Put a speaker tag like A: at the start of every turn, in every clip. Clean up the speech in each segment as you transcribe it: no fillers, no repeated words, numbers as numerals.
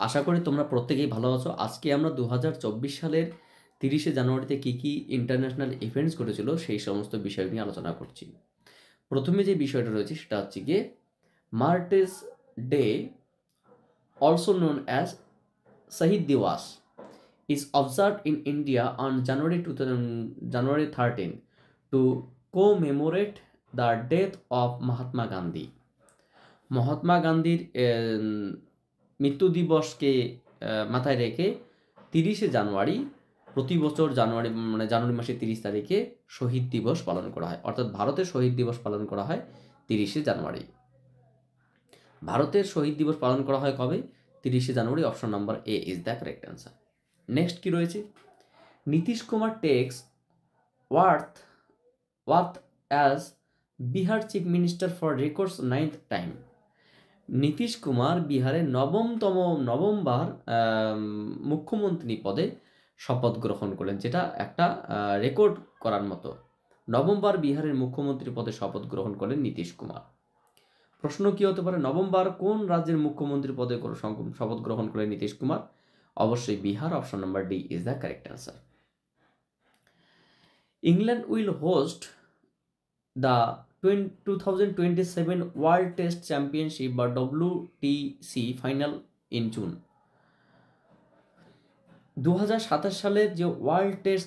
A: আশা করি তোমরা প্রত্যেকেই ভালো আছো। আজকে আমরা 2024 সালের 30শে জানুয়ারিতে কী ইন্টারন্যাশনাল ইভেন্টস ঘটেছিল সেই সমস্ত বিষয় নিয়ে আলোচনা করছি। প্রথমে যে বিষয়টা রয়েছে সেটা হচ্ছে গিয়ে মার্টিস ডে, অলসো নোন অ্যাজ শহীদ দিবস, is observed in India on January 13 to commemorate the death of Mahatma Gandhi. Mahatma গান্ধীর মৃত্যু দিবসকে মাথায় রেখে 30শে জানুয়ারি প্রতি বছর জানুয়ারি মাসের 30 তারিখে শহীদ দিবস পালন করা হয়। অর্থাৎ ভারতের শহীদ দিবস পালন করা হয় 30শে জানুয়ারি। ভারতের শহীদ দিবস পালন করা হয় কবে? 30শে জানুয়ারি। Option number A is the correct answer. Next কি রয়েছে? Nitish Kumar takes oath as Bihar chief minister for records 9th time. Nitish Kumar বিহারের নবমবার মুখ্যমন্ত্রী পদে শপথ গ্রহণ করলেন, যেটা একটা রেকর্ড করার মতো। নবমবার বিহারের মুখ্যমন্ত্রী পদে শপথ গ্রহণ করলেন নীতিশ কুমার। প্রশ্ন কি হতে পারে? নবমবার কোন রাজ্যের মুখ্যমন্ত্রী পদে শপথ গ্রহণ করলেন নীতিশ কুমার? অবশ্যই Bihar. Option number D is the correct answer. England will host the 2027 world test championship বা WTC ফাইনাল ইন জুন। 2027 সালের যে ওয়ার্ল্ড টেস্ট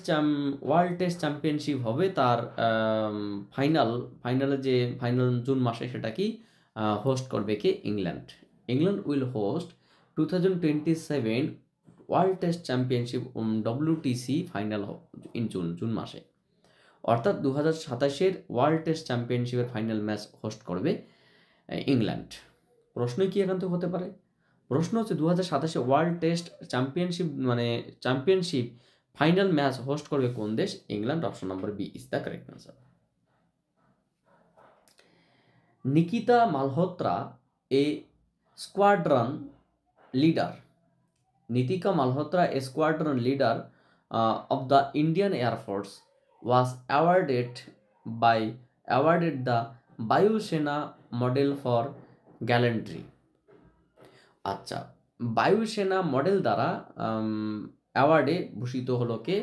A: চ্যাম্পিয়নশিপ হবে তার ফাইনাল জুন মাসে সেটা কি হোস্ট করবে কে? England. England will host 2027 world test championship WTC final in June মাসে। অর্থাৎ 2027-এর ওয়ার্ল্ড টেস্ট চ্যাম্পিয়নশিপের ফাইনাল ম্যাচ হোস্ট করবে ইংল্যান্ড। প্রশ্ন কি এখান থেকে হতে পারে? প্রশ্ন হচ্ছে 2027-এ world test championship final match host করবে কোন দেশ? England. Option number B is the correct answer. Nikita Malhotra a squadron leader. Nitika Malhotra a squadron leader of the Indian Air Force was awarded the Vayu Sena Medal for Gallantry. আচ্ছা, বায়ু সেনা model দ্বারা অ্যাওয়ার্ডে ভূষিত হলো কে?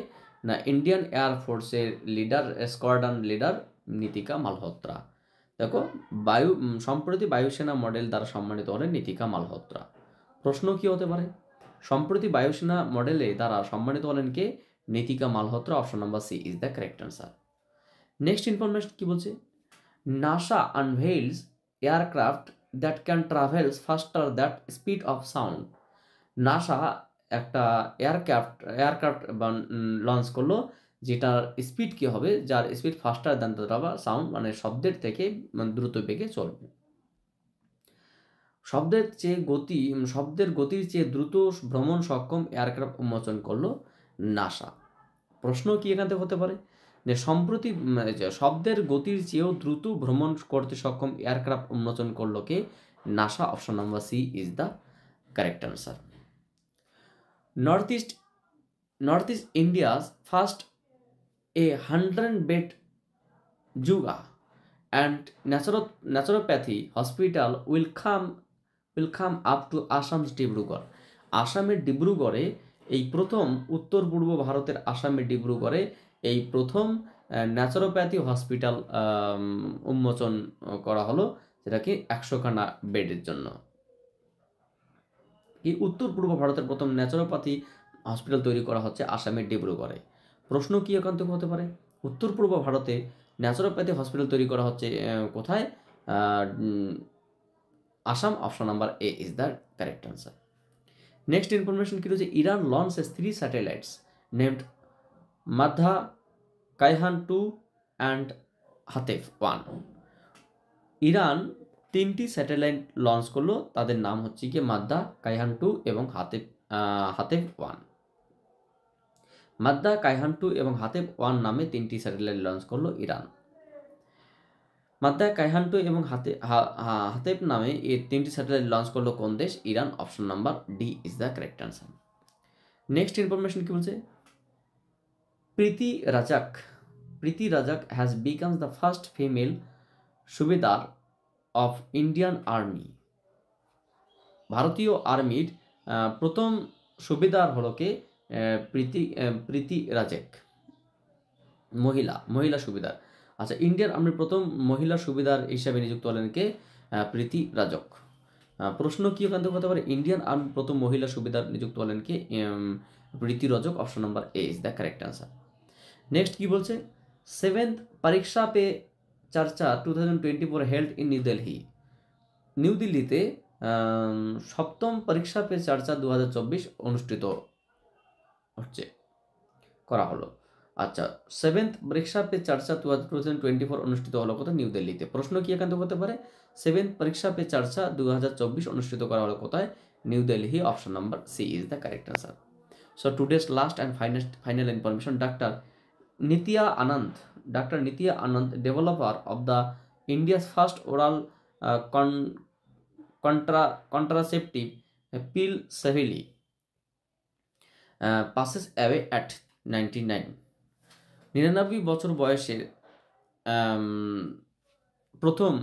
A: না, ইন্ডিয়ান এয়ার ফোর্সের স্কোয়াড্রন লিডার নিতিকা মালহোত্রা। দেখো, সম্প্রতি বায়ুসেনা মডেল দ্বারা সম্মানিত হলেন নিতিকা মালহোত্রা। প্রশ্ন কি হতে পারে? সম্প্রতি বায়ুসেনা মডেলে দ্বারা সম্মানিত হলেন কে? Nitika Malhotra. Option number C is the correct answer. Next information কি বলছে? NASA unveils aircraft that can travels faster that speed of sound. NASA একটা এয়ারক্রাফট লঞ্চ করলো যেটার স্পিড কি হবে? যার speed faster than the sound, মানে শব্দের থেকে দ্রুত বেগে চলবে। শব্দের গতির চেয়ে দ্রুত ভ্রমণ সক্ষম এয়ারক্রাফট উন্মোচন করলো নাসা। প্রশ্ন কি এখান থেকে হতে পারে? যে সম্প্রতি শব্দের গতির চেয়েও দ্রুত ভ্রমণ করতে সক্ষম এয়ারক্রাফট উন্মোচন করলো কে? NASA. Option number C is the correct answer. North east India's first a 100-bed yoga and naturopathy hospital will come up to Assam's Dibrugarh. আসামের ডিব্রুগড়ে এই প্রথম, উত্তর পূর্ব ভারতের আসামের ডিব্রুগড়ে এই প্রথম ন্যাচারোপ্যাথি হসপিটাল উন্মোচন করা হলো, যেটা কি 100খানা বেডের জন্য। এই উত্তর পূর্ব ভারতের প্রথম ন্যাচারোপ্যাথি হসপিটাল তৈরি করা হচ্ছে আসামের ডিব্রুগড়ে। প্রশ্ন কি এখান থেকে হতে পারে? উত্তর পূর্ব ভারতে ন্যাচারোপ্যাথি হসপিটাল তৈরি করা হচ্ছে কোথায়? Assam. Option number A is the correct answer. Next information কি রয়েছে? Iran launches 3 satellites named Mahda, Kayhan 2 and Hatef 1। Iran 3টি স্যাটেলাইট লঞ্চ করলো, তাদের নাম হচ্ছে কি মাদ্দা, কাইহান 2 এবং হাতেফ 1। মাদ্দা, কাইহান 2 এবং হাতেফ 1 নামে 3টি স্যাটেলাইট লঞ্চ করলো ইরান। মাদ্দা, কাইহান 2 এবং হাতেফ নামে এই 3টি স্যাটেলাইট লঞ্চ করলো কোন দেশ? Iran. Option number D is the correct answer. Next information কি বলছে? Preeti Rajak has becomes the first female subedar of Indian army. ভারতীয় আর্মির প্রথম সুবিধার হলো কে প্রীতি রাজেক, মহিলা সুবিধার। আচ্ছা, ইন্ডিয়ার আর্মির প্রথম মহিলা সুবিধার হিসাবে নিযুক্ত হলেন কে? প্রীতি রাজক। প্রশ্ন কি ওখান থেকে হতে পারে? ইন্ডিয়ান আর্মি প্রথম মহিলা সুবিধার নিযুক্ত হলেন কে? Preeti Rajak. Option number A is the correct answer. Next কি বলছে? 7th Pariksha Pe Charcha 2024 held in New Delhi. New দিল্লিতে সপ্তম পরীক্ষা পে চর্চা 2024 অনুষ্ঠিত করা হলো। আচ্ছা, 7th পরীক্ষা পে চর্চা 2024 অনুষ্ঠিত হলো কোথায়? নিউ দিল্লিতে। প্রশ্ন কি এখান থেকে হতে পারে? 7th পরীক্ষা পে চর্চা 2024 অনুষ্ঠিত করা হলো কোথায়? New Delhi. Option number C is the correct answer. So today's last and final information, Dr. Nitya Anand, developer of the India's first oral contraceptive pill Savili, passes away at 99. 99 বছর বয়সে প্রথম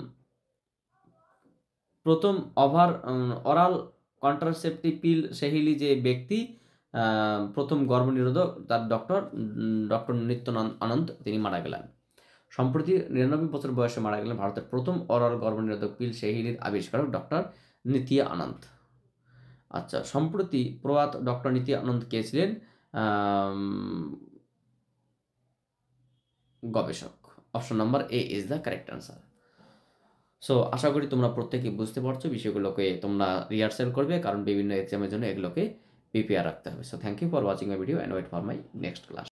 A: অরাল কন্ট্রাসেপটিভ পিল সেহিলি যে ব্যক্তি প্রথম গর্ভনিরোধক, তার doctor Nityananda আনন্দ, তিনি মারা গেলেন। সম্প্রতি 99 বছর বয়সে মারা গেলেন ভারতের প্রথম অরাল গর্ভনিরোধক পিল সেহিলির আবিষ্কারক ডক্টর নিতিয়া আনন্দ। আচ্ছা, সম্প্রতি প্রয়াত ডক্টর নিতিয়া আনন্দ কে ছিলেন? গবেষক। Option number A is the correct answer. So আশা করি তোমরা প্রত্যেকে বুঝতে পারছো, বিষয়গুলোকে তোমরা রিহার্সাল করবে, কারণ বিভিন্ন এক্সামের জন্য এগুলোকে প্রিপেয়ার রাখতে হবে। So thank you for watching my video and wait for my next class.